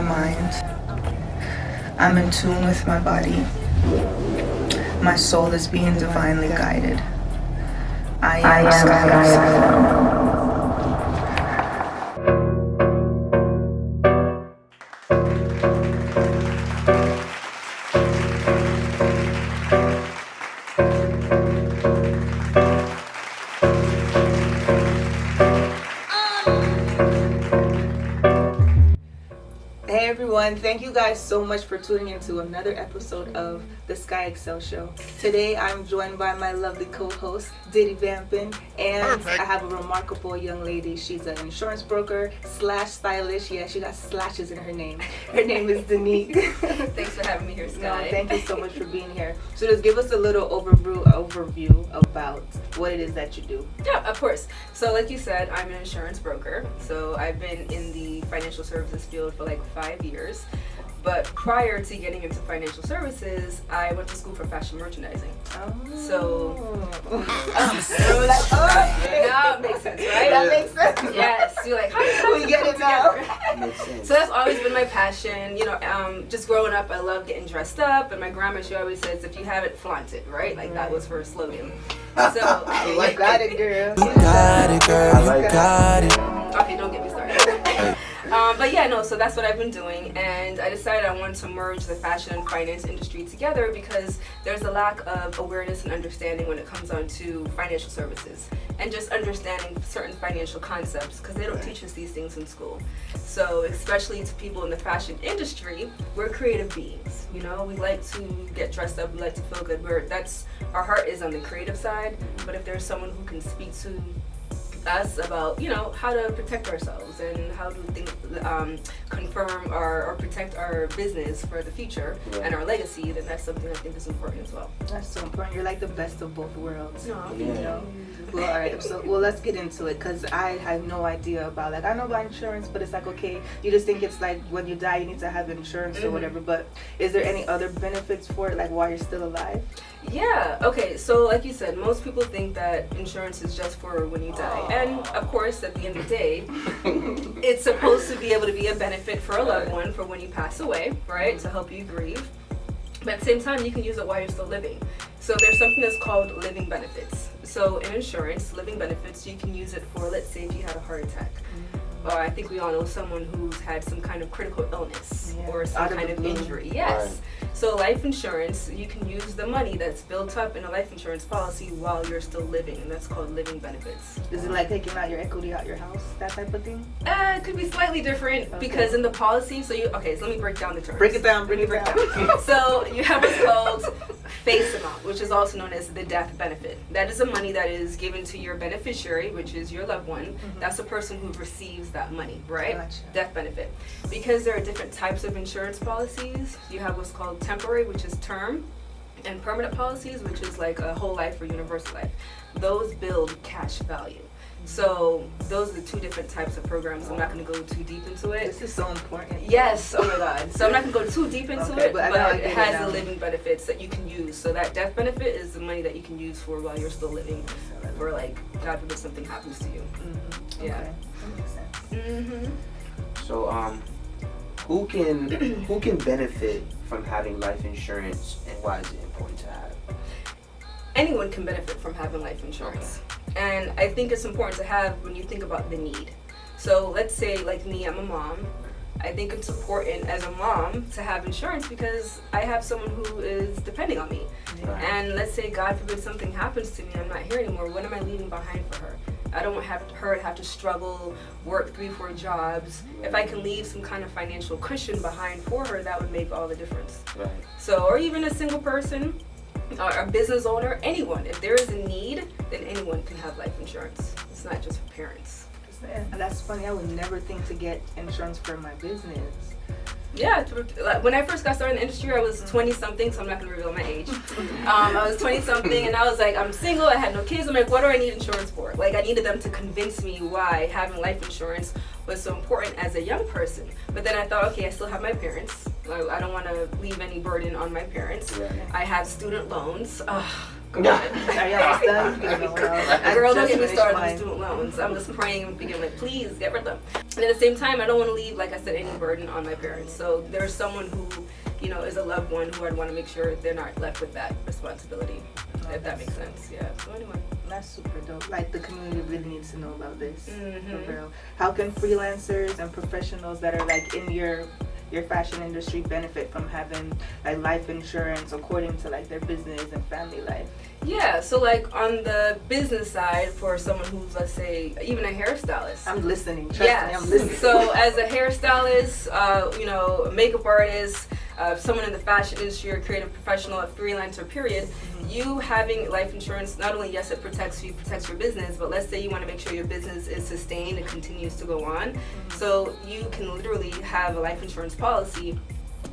my mind. I'm in tune with my body. My soul is being divinely guided. I am Sky Excell. Hey everyone, thank you guys so much for tuning into another episode of the Sky Excell Show. Today I'm joined by my lovely co-host, Diddy Vampin, and I have a remarkable young lady. She's an insurance broker slash stylist. Yeah, she got slashes in her name. Her name is Danique. Thanks for having me here, Sky. No, thank you so much for being here. So just give us a little overview about what it is that you do. Yeah, of course. So like you said, I'm an insurance broker. So I've been in the financial services field for like 5 years. But prior to getting into financial services, I went to school for fashion merchandising. Now it makes sense, right? That makes sense. Yes. You're like, how we get it now? Makes sense. So that's always been my passion. You know, just growing up, I love getting dressed up. And my grandma, she always says, if you have it, flaunt it, right? Like that was her slogan. So You got it, girl. You got it, girl. You got it. Okay, don't get me started. But yeah, no, so that's what I've been doing, and I decided I wanted to merge the fashion and finance industry together because there's a lack of awareness and understanding when it comes on to financial services and just understanding certain financial concepts because they don't teach us these things in school. So especially to people in the fashion industry, we're creative beings, you know, we like to get dressed up, we like to feel good, our heart is on the creative side, but if there's someone who can speak to us about, you know, how to protect ourselves and how to confirm or protect our business for the future and our legacy, then that's something I think is important as well. That's so important. You're like the best of both worlds. No. You know? Well, all right. So, let's get into it because I have no idea about I know about insurance, but it's like, okay, you just think it's like when you die, you need to have insurance or whatever. But is there any other benefits for it, like while you're still alive? Yeah, okay, so like you said, most people think that insurance is just for when you die. And of course, at the end of the day, it's supposed to be able to be a benefit for a loved one for when you pass away, right? To help you grieve. But at the same time, you can use it while you're still living. So there's something that's called living benefits. So in insurance, living benefits, you can use it for, let's say if you had a heart attack. Or I think we all know someone who's had some kind of critical illness or some kind of injury. Yes. Right. So life insurance, you can use the money that's built up in a life insurance policy while you're still living, and that's called living benefits. Is it like taking out your equity out your house, that type of thing? It could be slightly different because in the policy, so let me break down the terms. Break it down. So you have what's called face amount, which is also known as the death benefit. That is the money that is given to your beneficiary, which is your loved one. That's the person who receives that money, right? Gotcha. Death benefit. Because there are different types of insurance policies, you have what's called temporary, which is term, and permanent policies, which is like a whole life or universal life. Those build cash value. So those are the two different types of programs. I'm not going to go too deep into it. This is so important. Yes, oh my God. So I'm not going to go too deep into it, but it has the living benefits that you can use. So that death benefit is the money that you can use for while you're still living, or like, God forbid something happens to you. Yeah. Okay. That makes sense. So, who can benefit from having life insurance, and why is it important to have? Anyone can benefit from having life insurance. And I think it's important to have when you think about the need. So let's say like me, I'm a mom. I think it's important as a mom to have insurance because I have someone who is depending on me. Right. And let's say God forbid something happens to me, I'm not here anymore, what am I leaving behind for her? I don't want her to have to struggle, work 3-4 jobs. If I can leave some kind of financial cushion behind for her, that would make all the difference. Right. So, or even a single person, or a business owner, anyone. If there is a need, then anyone can have life insurance. It's not just for parents. That's funny. I would never think to get insurance for my business. Yeah, when I first got started in the industry, I was 20-something, so I'm not going to reveal my age. I was 20-something, and I was like, I'm single, I had no kids. I'm like, what do I need insurance for? Like, I needed them to convince me why having life insurance was so important as a young person. But then I thought, okay, I still have my parents. I don't want to leave any burden on my parents. Right. I have student loans. Go Yeah. ahead. Are you almost done? You know, Girl, don't just get me finished started on mine. student loans. I'm just praying and beginning like, please get rid of them. And at the same time, I don't want to leave, like I said, any burden on my parents. So there's someone who, you know, is a loved one who I'd want to make sure they're not left with that responsibility. If that makes sense, yeah. So anyway. That's super dope. Like the community really needs to know about this. Mhm. For real. How can freelancers and professionals that are like in your fashion industry benefit from having like life insurance according to like their business and family life? Yeah, so like on the business side, for someone who's, let's say, even a hairstylist. I'm listening. Trust me, I'm Yes. listening. So as a hairstylist, you know, a makeup artist, someone in the fashion industry or creative professional, a freelancer, period, you having life insurance, not only, yes, it protects you, protects your business, but let's say you want to make sure your business is sustained and continues to go on. So you can literally have a life insurance policy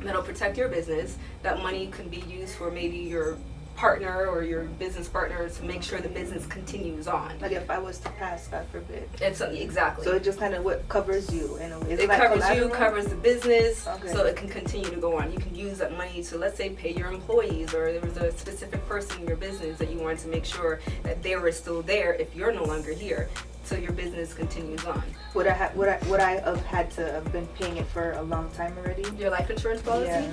that'll protect your business. That money can be used for maybe your partner or your business partner to make sure the business continues on. Like if I was to pass, God forbid. It's exactly. So it just kind of what covers you in a way. Is It like covers you, collateral? covers the business, Okay. so it can continue to go on. You can use that money to, let's say, pay your employees, or there was a specific person in your business that you wanted to make sure that they were still there if you're no longer here, so your business continues on. Would I have had to have been paying it for a long time already? Your life insurance policy? Yeah.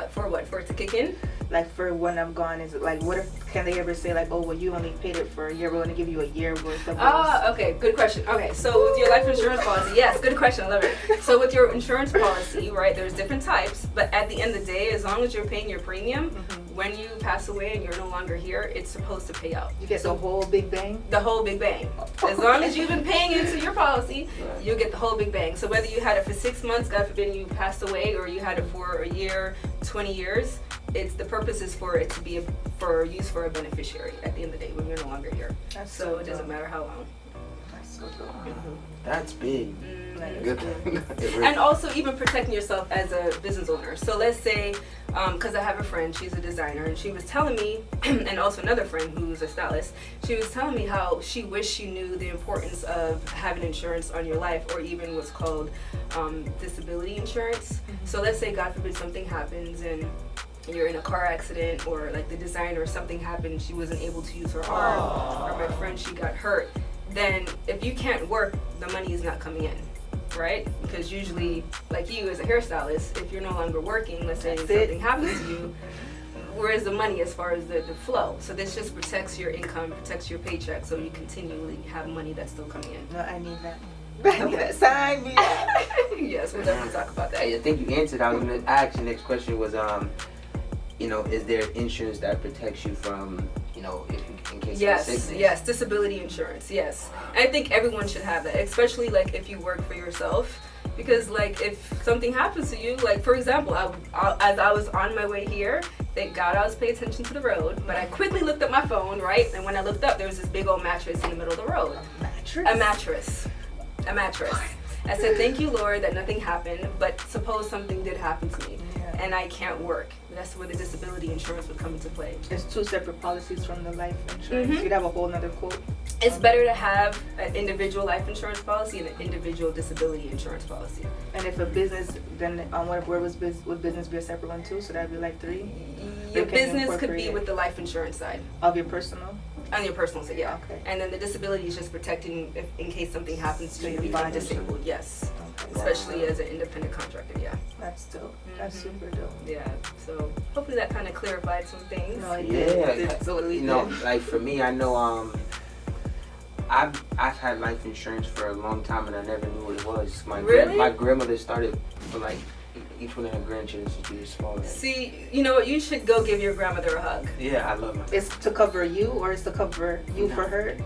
For what? For it to kick in? Like for when I'm gone, is it like what if can they ever say like, oh well, you only paid it for a year, we're gonna give you a year worth of Okay, good question. Okay, so with your life insurance policy, yes, good question, I love it. So with your insurance policy, right, there's different types, but at the end of the day, as long as you're paying your premium, when you pass away and you're no longer here, it's supposed to pay out. You get the whole big bang. The whole big bang. As long as you've been paying into your policy, you'll get the whole big bang. So whether you had it for 6 months, God forbid you passed away, or you had it for a year, 20 years, the purpose is for it to be for use for a beneficiary at the end of the day when you're no longer here. That's So it doesn't matter how long. That's so dope. That's big. That is Good. good. It really- And also even protecting yourself as a business owner. So let's say, because I have a friend, she's a designer, and she was telling me, and also another friend who's a stylist, she was telling me how she wished she knew the importance of having insurance on your life, or even what's called disability insurance. So let's say, God forbid, something happens and you're in a car accident, or like the designer, or something happened, she wasn't able to use her arm, or my friend, she got hurt. Then if you can't work, the money is not coming in. Right? Because usually, like you as a hairstylist, if you're no longer working, let's say something happens to you, where's the money as far as the flow? So this just protects your income, protects your paycheck, so you continually have money that's still coming in. No, I need that. I need that. Sign me up. Yes, we'll definitely talk about that. I think you answered. I was gonna ask. The next question was, you know, is there insurance that protects you from, you know, in case of sickness? Yes, disability insurance, yes. I think everyone should have that, especially like if you work for yourself. Because like if something happens to you, like for example, as I was on my way here, thank God I was paying attention to the road, but I quickly looked at my phone, right? And when I looked up, there was this big old mattress in the middle of the road. A mattress. I said, thank you, Lord, that nothing happened, but suppose something did happen to me and I can't work. That's where the disability insurance would come into play. It's two separate policies from the life insurance. You'd have a whole nother quote. It's better to have an individual life insurance policy and an individual disability insurance policy. And if a business, then would business be a separate one too? So that'd be like 3? Your They can business could incorporate be it. with the life insurance side. Of your personal? On your personal side, yeah. Okay. And then the disability is just protecting in case something happens to So you, your you become body. disabled, yes. Okay. Especially as an independent contractor, yeah. That's dope. That's Mhm. super dope. Yeah, so hopefully that kind of clarified some things. No, it Yeah. did. It totally You know, did. like for me, I know I've had life insurance for a long time and I never knew what it was. Really? My grandmother started for like each one of her grandchildren since she was small. See, you know what? You should go give your grandmother a hug. Yeah, I love my. It's to cover you, or it's to cover you for her?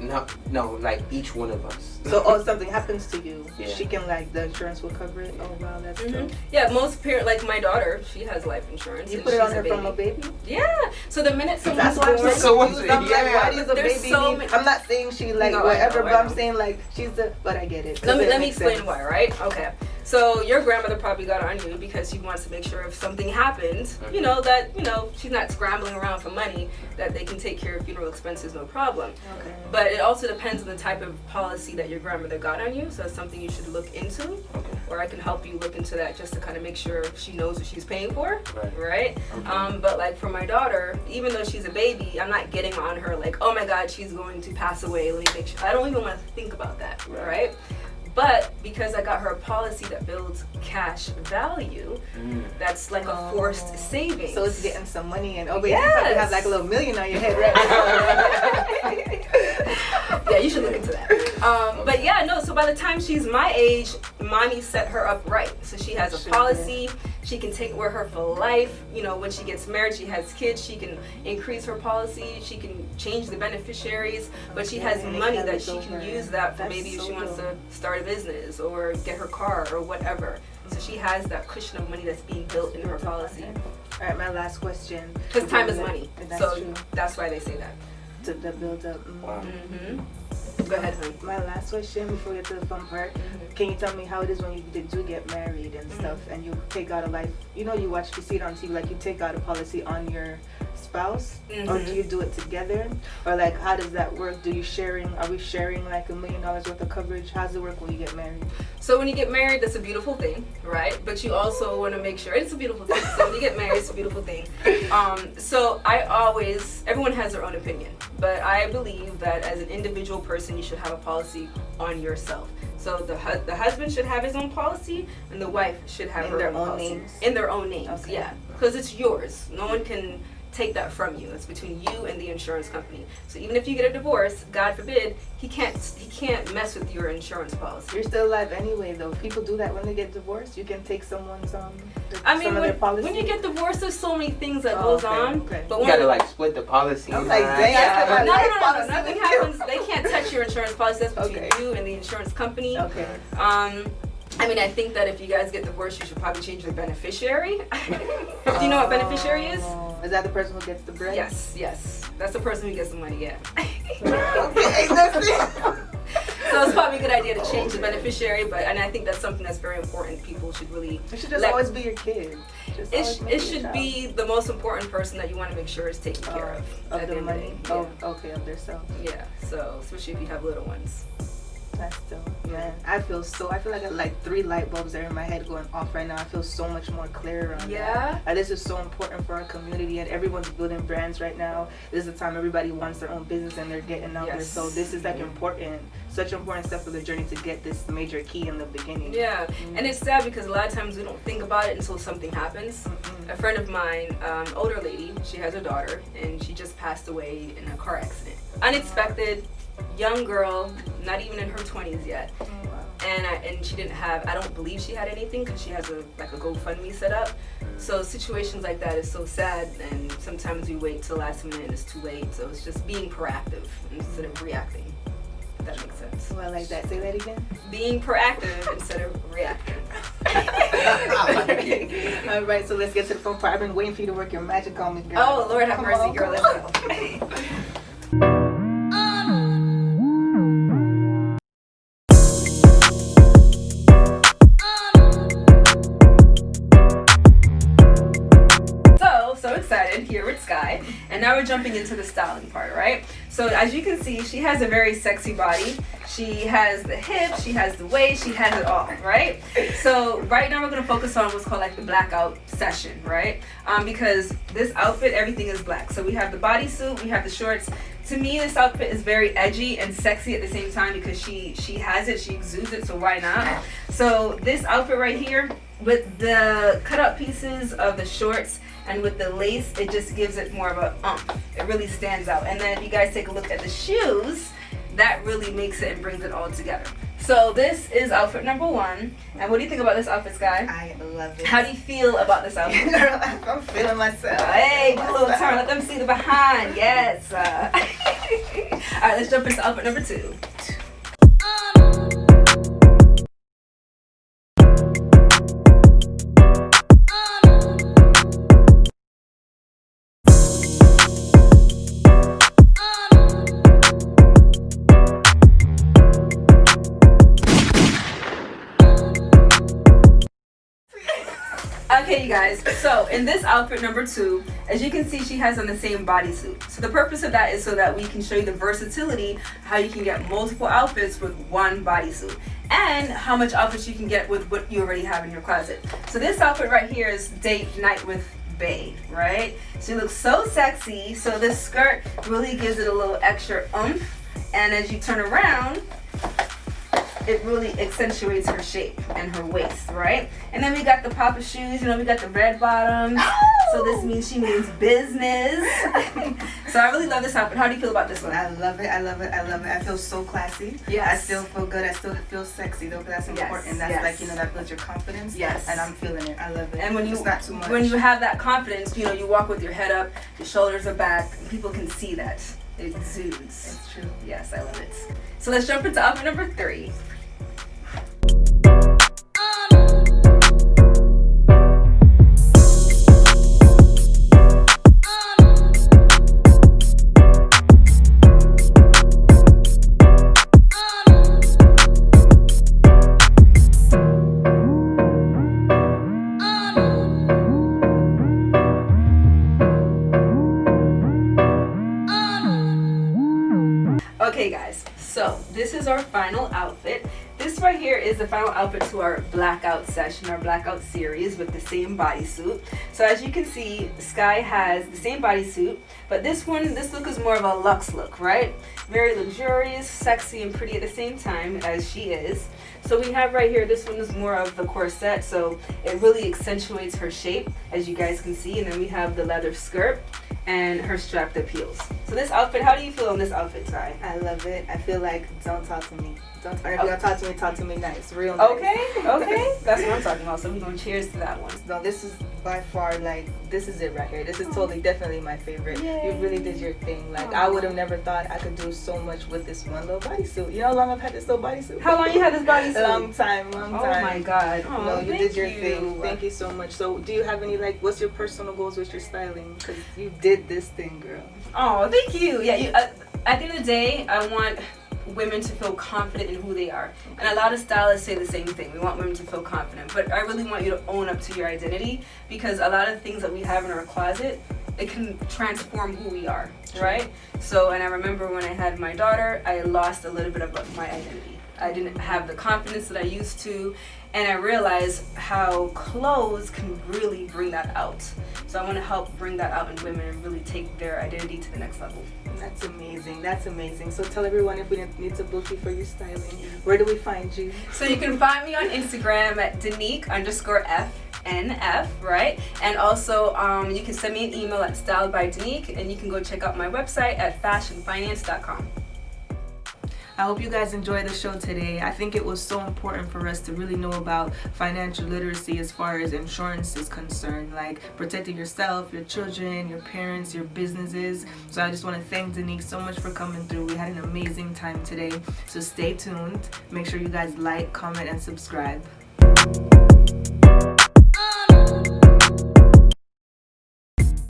No, like each one of us. So, if something happens to you, Yeah. she can like the insurance will cover it. Oh wow, that's dope. Yeah, most parents, like my daughter, she has life insurance. You and put it she's on her from a baby. Yeah. So the minute someone's That's why I'm born, so So confused. I'm like, why does a There's baby so need? many- I'm not saying she like No, I whatever, know, but I I'm know. saying like she's the. But I get it. let me It makes explain sense. why, right? Okay. So your grandmother probably got on you because she wants to make sure if something happens, that she's not scrambling around for money, that they can take care of funeral expenses, no problem. Okay. But it also depends on the type of policy that your grandmother got on you, so it's something you should look into. Okay. Or I can help you look into that just to kind of make sure she knows what she's paying for, right? Okay. But like for my daughter, even though she's a baby, I'm not getting on her like, oh my God, she's going to pass away. Let me make sure. I don't even want to think about that, right? But because I got her a policy that builds cash value, that's like a forced savings. So it's getting some money, and you Yes. probably have like a little million on your head right now. Yeah, you should look into that. But yeah, no, so by the time she's my age, mommy set her up right. So she has a policy. She can take it with her for life. When she gets married, she has kids, she can increase her policy. She can change the beneficiaries, but she has money that she can use that for maybe if she wants to start a business or get her car or whatever. So she has that cushion of money that's being built into her policy. All right, my last question. Because time is money. That's So true. that's why they say that. To build up. Wow. Go ahead, honey. My last question before we get to the fun part. Can you tell me how it is when you do get married and stuff, and you take out a life? You see it on TV, like you take out a policy on your spouse, or do you do it together, or like how does that work? Are we sharing like $1 million worth of coverage? How does it work when you get married? So when you get married, that's a beautiful thing, right? But you also want to make sure it's a beautiful thing. So when you get married, it's a beautiful thing. So everyone has their own opinion, but I believe that as an individual person, you should have a policy on yourself. So the husband should have his own policy, and the wife should have her own policy. names. In their own names, Okay. yeah, because it's yours. No one can take that from you. It's between you and the insurance company. So even if you get a divorce, God forbid, he can't mess with your insurance policy. You're still alive anyway, though. People do that when they get divorced. You can take someone's I mean, some of their policy. when you get divorced, there's so many things that goes on. Okay. But You when gotta split the policy. I'm like, dang, yeah, I no, nothing happens. They can't touch your insurance policy. That's between Okay. you and the insurance company. Okay. I mean, I think that if you guys get divorced, you should probably change the beneficiary. Do you know what beneficiary is? Is that the person who gets the bread? Yes. That's the person who gets the money, yeah. Okay, that's it. So it's probably a good idea to change the beneficiary, and I think that's something that's very important. People should really... It should just always be your kid. It should be the most important person that you want to make sure is taken care of. Of at the end money. day. Yeah. Okay, of their self. Yeah, so especially if you have little ones. That's dope. Man, I feel like I got like 3 light bulbs that are in my head going off right now. I feel so much more clear on that. And this is so important for our community, and everyone's building brands right now. This is the time everybody wants their own business and they're getting out there. So this is like such an important step of the journey to get this major key in the beginning. Yeah, and it's sad because a lot of times we don't think about it until something happens. A friend of mine, older lady, she has a daughter, and she just passed away in a car accident. Unexpected. Young girl, not even in her 20s yet, and she didn't have, I don't believe she had anything because she has a GoFundMe set up. So situations like that is so sad, and sometimes we wait till last minute and it's too late. So it's just being proactive instead of reacting. If that makes sense. Oh, I like that. Say that again. Being proactive instead of reacting. All right, so let's get to the fun part. I've been waiting for you to work your magic on me, girl. Oh, Lord have mercy, girl. Let's go. So excited here with Sky, and now we're jumping into the styling part, right? So as you can see, she has a very sexy body. She has the hips, she has the waist, she has it all, right? So right now we're gonna focus on what's called like the blackout session, right? Because this outfit, everything is black. So we have the bodysuit, we have the shorts. To me, this outfit is very edgy and sexy at the same time because she has it, she exudes it, so why not? So this outfit right here, with the cut up pieces of the shorts and with the lace, it just gives it more of a It really stands out. And then if you guys take a look at the shoes, that really makes it and brings it all together. So this is outfit number 1. And what do you think about this outfit, Sky? I love it. How do you feel about this outfit? Girl, I'm feeling myself. Hey, do a little turn. Let them see the behind. Yes. All right, let's jump into outfit number 2. guys, so in this outfit number 2, as you can see, she has on the same bodysuit. So the purpose of that is so that we can show you the versatility, how you can get multiple outfits with one bodysuit, and how much outfits you can get with what you already have in your closet. So this outfit right here is date night with bae, right? She looks so sexy. So this skirt really gives it a little extra oomph, and as you turn around, it really accentuates her shape and her waist, right? And then we got the papa shoes, we got the red bottoms. So this means she means business. So I really love this outfit. How do you feel about this one? I love it. I feel so classy. Yes. I still feel good. I still feel sexy though, because that's important. That's yes. like, that builds your confidence. Yes. And I'm feeling it. I love it. And it's not too much. when you have that confidence, you walk with your head up, your shoulders are back, and people can see that. It exudes. It's true. Yes, I love it. So let's jump into outfit number 3. Okay guys, so this is our final outfit. This right here is the final outfit to our blackout session, our blackout series with the same bodysuit. So as you can see, Sky has the same bodysuit, but this look is more of a luxe look, right? Very luxurious, sexy, and pretty at the same time as she is. So we have right here, this one is more of the corset, so it really accentuates her shape, as you guys can see. And then we have the leather skirt and her strap that peels. So this outfit, how do you feel in this outfit, Sky? I love it. I feel like, don't talk to me. Or if you're gonna talk to me nice, real nice. Okay. That's what I'm talking about. So we're going to cheers to that one. No, this is by far, this is it right here. This is totally, definitely my favorite. Yay. You really did your thing. I would have never thought I could do so much with this one little bodysuit. You know how long I've had this little bodysuit? How long you had this bodysuit? Long time. Oh my God. Oh, no, you did your you. thing. Thank you so much. So do you have any, what's your personal goals with your styling? Because you did this thing, girl. Oh, thank you. Yeah, at the end of the day, I want women to feel confident in who they are. And a lot of stylists say the same thing. We want women to feel confident. But I really want you to own up to your identity, because a lot of things that we have in our closet, it can transform who we are, right? So, and I remember when I had my daughter, I lost a little bit of my identity. I didn't have the confidence that I used to, and I realized how clothes can really bring that out. So I want to help bring that out in women and really take their identity to the next level. That's amazing. That's amazing. So tell everyone, if we need to book you for your styling, where do we find you? So you can find me on Instagram at Danique_FNF, right? And also you can send me an email at styledbydanique, and you can go check out my website at fashionfinance.com. I hope you guys enjoyed the show today. I think it was so important for us to really know about financial literacy as far as insurance is concerned, like protecting yourself, your children, your parents, your businesses. So I just want to thank Danique so much for coming through. We had an amazing time today. So stay tuned. Make sure you guys like, comment, and subscribe.